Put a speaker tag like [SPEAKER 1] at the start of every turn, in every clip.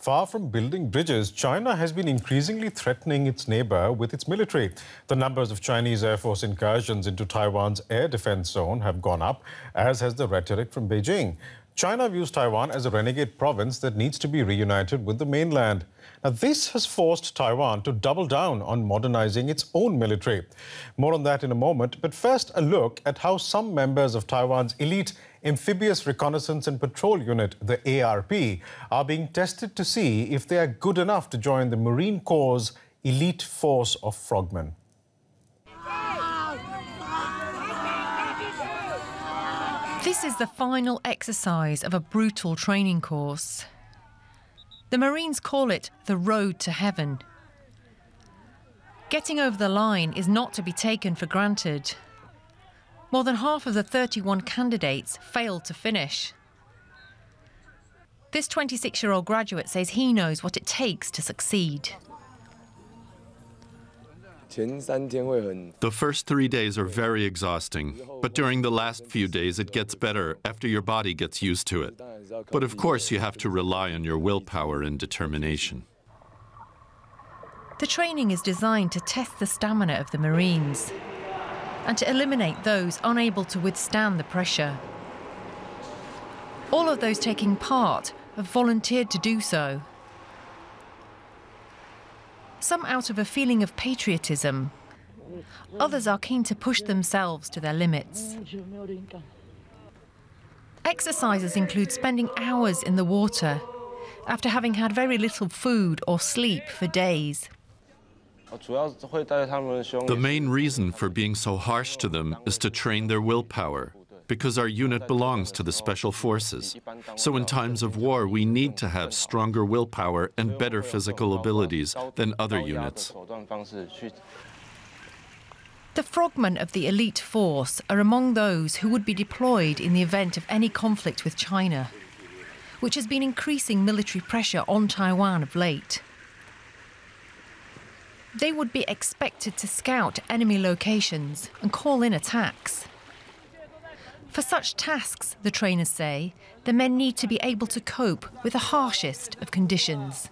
[SPEAKER 1] Far from building bridges, China has been increasingly threatening its neighbor with its military. The numbers of Chinese Air Force incursions into Taiwan's air defense zone have gone up, as has the rhetoric from Beijing. China views Taiwan as a renegade province that needs to be reunited with the mainland. Now, this has forced Taiwan to double down on modernizing its own military. More on that in a moment, but first a look at how some members of Taiwan's elite Amphibious Reconnaissance and Patrol Unit, the ARP, are being tested to see if they are good enough to join the Marine Corps' elite force of Frogmen.
[SPEAKER 2] This is the final exercise of a brutal training course. The Marines call it the road to heaven. Getting over the line is not to be taken for granted. More than half of the 31 candidates failed to finish. This 26-year-old graduate says he knows what it takes to succeed.
[SPEAKER 3] The first 3 days are very exhausting, but during the last few days it gets better after your body gets used to it. But of course you have to rely on your willpower and determination.
[SPEAKER 2] The training is designed to test the stamina of the Marines and to eliminate those unable to withstand the pressure. All of those taking part have volunteered to do so. Some out of a feeling of patriotism. Others are keen to push themselves to their limits. Exercises include spending hours in the water after having had very little food or sleep for days.
[SPEAKER 3] The main reason for being so harsh to them is to train their willpower, because our unit belongs to the Special Forces. So in times of war, we need to have stronger willpower and better physical abilities than other units.
[SPEAKER 2] The Frogmen of the elite force are among those who would be deployed in the event of any conflict with China, which has been increasing military pressure on Taiwan of late. They would be expected to scout enemy locations and call in attacks. For such tasks, the trainers say, the men need to be able to cope with the harshest of conditions.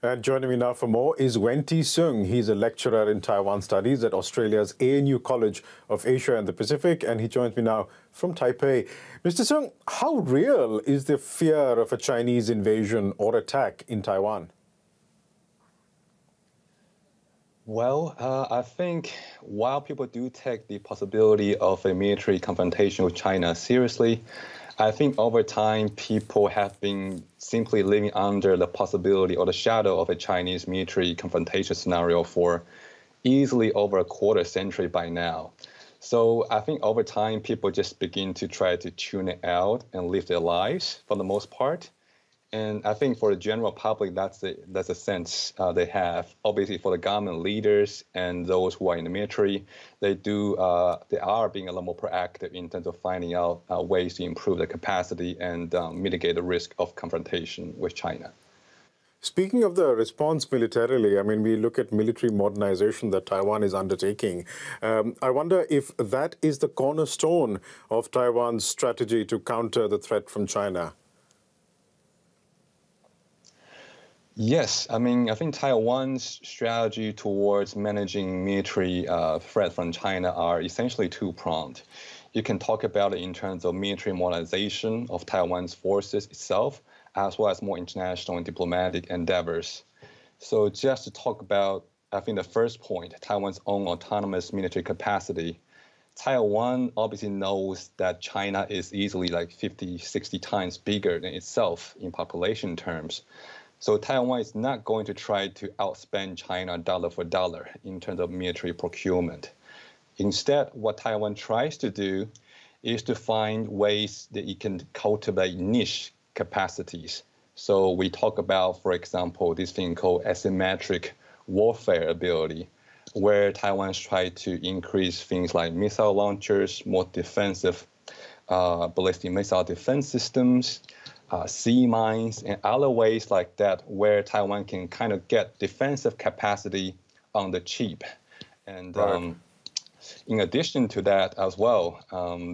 [SPEAKER 1] And joining me now for more is Wenti Sung. He's a lecturer in Taiwan Studies at Australia's ANU College of Asia and the Pacific, and he joins me now from Taipei. Mr. Sung, how real is the fear of a Chinese invasion or attack in Taiwan?
[SPEAKER 4] Well, I think while people do take the possibility of a military confrontation with China seriously, I think over time people have been simply living under the possibility or the shadow of a Chinese military confrontation scenario for easily over a quarter century by now. So I think over time people just begin to try to tune it out and live their lives for the most part. And I think for the general public, that's a sense they have. Obviously, for the government leaders and those who are in the military, they are being a lot more proactive in terms of finding out ways to improve their capacity and mitigate the risk of confrontation with China.
[SPEAKER 1] Speaking of the response militarily, I mean, we look at military modernization that Taiwan is undertaking. I wonder if that is the cornerstone of Taiwan's strategy to counter the threat from China.
[SPEAKER 4] Yes, I mean, I think Taiwan's strategy towards managing military threat from China are essentially two-pronged. You can talk about it in terms of military modernization of Taiwan's forces itself, as well as more international and diplomatic endeavors. So just to talk about, I think the first point, Taiwan's own autonomous military capacity. Taiwan obviously knows that China is easily like 50, 60 times bigger than itself in population terms. So Taiwan is not going to try to outspend China dollar for dollar in terms of military procurement. Instead, what Taiwan tries to do is to find ways that it can cultivate niche capacities. So we talk about, for example, this thing called asymmetric warfare ability, where Taiwan's tried to increase things like missile launchers, more defensive ballistic missile defense systems, sea mines, and other ways like that, where Taiwan can kind of get defensive capacity on the cheap. And In addition to that as well,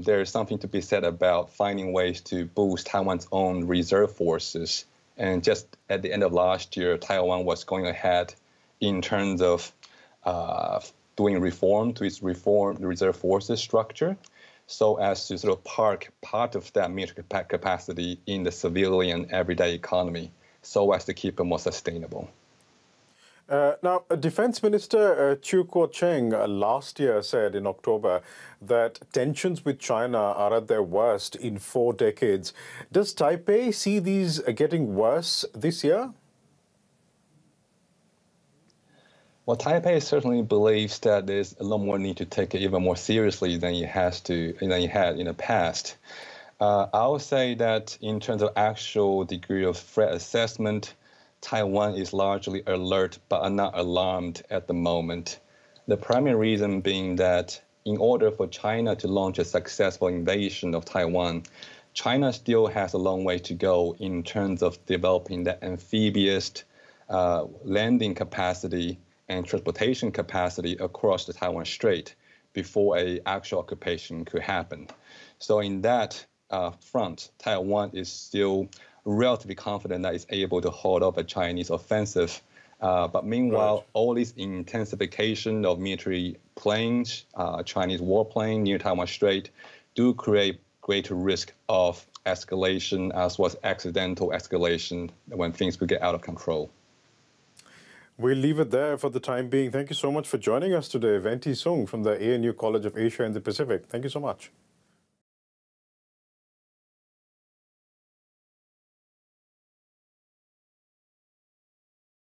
[SPEAKER 4] there is something to be said about finding ways to boost Taiwan's own reserve forces. And just at the end of last year, Taiwan was going ahead in terms of doing reform to its reserve forces structure, so as to sort of park part of that military capacity in the civilian everyday economy, so as to keep it more sustainable.
[SPEAKER 1] Now, Defense Minister Chiu Kuo-cheng last year said in October that tensions with China are at their worst in 4 decades. Does Taipei see these getting worse this year?
[SPEAKER 4] Well, Taipei certainly believes that there's a lot more need to take it even more seriously than it had in the past. I would say that in terms of actual degree of threat assessment, Taiwan is largely alert but are not alarmed at the moment. The primary reason being that in order for China to launch a successful invasion of Taiwan, China still has a long way to go in terms of developing the amphibious landing capacity and transportation capacity across the Taiwan Strait before an actual occupation could happen. So in that front, Taiwan is still relatively confident that it's able to hold off a Chinese offensive. But meanwhile, all this intensification of military planes, Chinese warplane near Taiwan Strait, do create greater risk of escalation as well as accidental escalation when things could get out of control.
[SPEAKER 1] We'll leave it there for the time being. Thank you so much for joining us today. Venti Sung from the ANU College of Asia and the Pacific. Thank you so much.